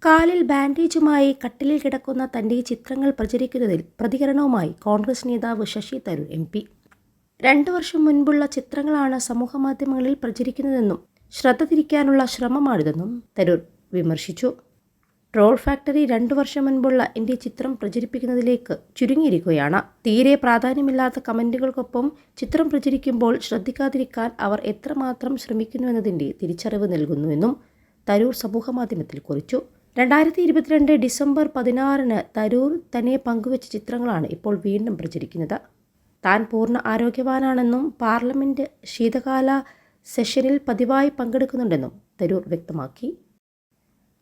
കാലിൽ ബാൻഡേജുമായി കട്ടിലിൽ കിടക്കുന്ന തന്റെ ചിത്രങ്ങൾ പ്രചരിക്കുന്നതിൽ പ്രതികരണവുമായി കോൺഗ്രസ് നേതാവ് ശശി തരൂർ MP. 2 വർഷം മുൻപുള്ള ചിത്രങ്ങളാണ് സമൂഹമാധ്യമങ്ങളിൽ പ്രചരിക്കുന്നതെന്നും ശ്രദ്ധ തിരിക്കാനുള്ള ശ്രമമാണിതെന്നും തരൂർ വിമർശിച്ചു. ട്രോൾ ഫാക്ടറി 2 വർഷം മുൻപുള്ള എൻ്റെ ചിത്രം പ്രചരിപ്പിക്കുന്നതിലേക്ക് ചുരുങ്ങിയിരിക്കുകയാണ്. തീരെ പ്രാധാന്യമില്ലാത്ത കമന്റുകൾക്കൊപ്പം ചിത്രം പ്രചരിക്കുമ്പോൾ ശ്രദ്ധിക്കാതിരിക്കാൻ അവർ എത്രമാത്രം ശ്രമിക്കുന്നുവെന്നതിൻ്റെ തിരിച്ചറിവ് നൽകുന്നുവെന്നും തരൂർ സമൂഹമാധ്യമത്തിൽ കുറിച്ചു. 2022 ഡിസംബർ 16 തരൂർ തന്നെ പങ്കുവച്ച ചിത്രങ്ങളാണ് ഇപ്പോൾ വീണ്ടും പ്രചരിക്കുന്നത്. താൻ പൂർണ്ണ ആരോഗ്യവാനാണെന്നും പാർലമെന്റ് ശീതകാല സെഷനിൽ പതിവായി പങ്കെടുക്കുന്നുണ്ടെന്നും തരൂർ വ്യക്തമാക്കി.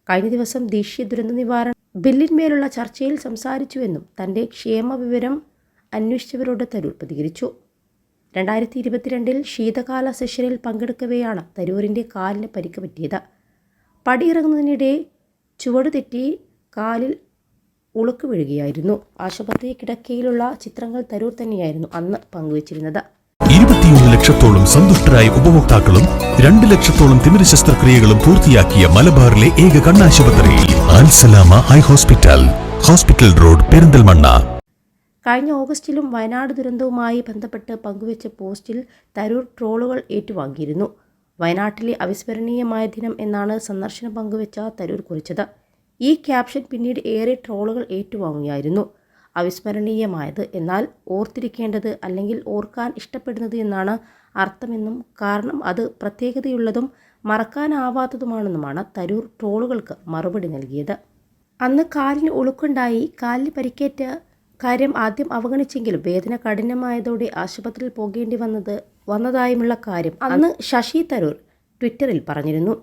കഴിഞ്ഞ ദിവസം ദേശീയ ദുരന്ത നിവാരണ ബില്ലിന്മേലുള്ള ചർച്ചയിൽ സംസാരിച്ചുവെന്നും തൻ്റെ ക്ഷേമവിവരം അന്വേഷിച്ചവരോട് തരൂർ പ്രതികരിച്ചു. 2022 ശീതകാല സെഷനിൽ പങ്കെടുക്കവെയാണ് തരൂരിൻ്റെ കാലിന് പരിക്ക് പറ്റിയത്. പടിയിറങ്ങുന്നതിനിടെ ചുവടുതെറ്റി കാലിൽ ഉളുക്ക് വീഴുകയായിരുന്നു. ആശുപത്രി കിടക്കയിലുള്ള ചിത്രങ്ങൾ തരൂർ തന്നെയായിരുന്നു അന്ന് പങ്കുവച്ചിരുന്നത്. 21 ലക്ഷത്തോളം സന്തുഷ്ടരായ ഉപഭോക്താക്കളും 2 ലക്ഷത്തോളം തിമിര ശസ്ത്രക്രിയകളും പൂർത്തിയാക്കിയ മലബാറിലെ ഏക കണ്ണാശുപത്രി Al Salama high hospital, hospital road, Perinthalmanna. കഴിഞ്ഞ ഓഗസ്റ്റിലും വയനാട് ദുരന്തവുമായി ബന്ധപ്പെട്ട് പങ്കുവച്ച പോസ്റ്റിൽ തരൂർ ട്രോളുകൾ ഏറ്റുവാങ്ങിയിരുന്നു. വയനാട്ടിലെ അവിസ്മരണീയമായ ദിനം എന്നാണ് സന്ദർശനം പങ്കുവച്ച തരൂർ കുറിച്ചത്. ഈ ക്യാപ്ഷൻ പിന്നീട് ഏറെ ട്രോളുകൾ ഏറ്റുവാങ്ങുകയായിരുന്നു. അവിസ്മരണീയമായത് എന്നാൽ ഓർത്തിരിക്കേണ്ടത് അല്ലെങ്കിൽ ഓർക്കാൻ ഇഷ്ടപ്പെടുന്നത് എന്നാണ് അർത്ഥമെന്നും കാരണം അത് പ്രത്യേകതയുള്ളതും മറക്കാനാവാത്തതുമാണെന്നുമാണ് തരൂർ ട്രോളുകൾക്ക് മറുപടി നൽകിയത്. അന്ന് കാലിന് ഉളുക്കുണ്ടായി, കാലിന് പരിക്കേറ്റ കാര്യം ആദ്യം അവഗണിച്ചെങ്കിലും വേദന കഠിനമായതോടെ ആശുപത്രിയിൽ പോകേണ്ടി വന്നതായുമുള്ള കാര്യം അന്ന് ശശി തരൂർ ട്വിറ്ററിൽ പറഞ്ഞിരുന്നു.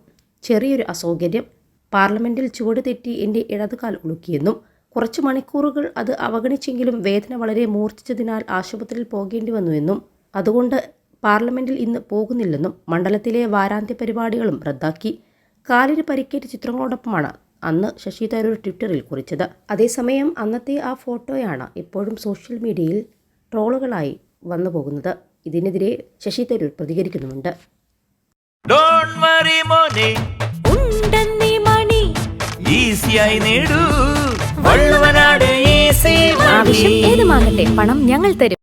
ചെറിയൊരു അസൗകര്യം, പാർലമെന്റിൽ ചുവട് തെറ്റി എൻ്റെ ഇടതുകാൽ ഉളുക്കിയെന്നും കുറച്ച് മണിക്കൂറുകൾ അത് അവഗണിച്ചെങ്കിലും വേദന വളരെ മൂർച്ഛിച്ചതിനാൽ ആശുപത്രിയിൽ പോകേണ്ടി വന്നുവെന്നും അതുകൊണ്ട് പാർലമെന്റിൽ ഇന്ന് പോകുന്നില്ലെന്നും മണ്ഡലത്തിലെ വാരാന്ത്യ പരിപാടികളും റദ്ദാക്കി. കാലിന് പരിക്കേറ്റ ചിത്രങ്ങളോടൊപ്പമാണ് അന്ന് ശശി തരൂർ ട്വിറ്ററിൽ കുറിച്ചത്. അതേസമയം അന്നത്തെ ആ ഫോട്ടോയാണ് ഇപ്പോഴും സോഷ്യൽ മീഡിയയിൽ ട്രോളുകളായി വന്നു പോകുന്നത്. ഇതിനെതിരെ ശശി തരൂർ പ്രതികരിക്കുന്നുമുണ്ട്. ആവശ്യം ഏതുമാകട്ടെ, പണം ഞങ്ങൾ തരും.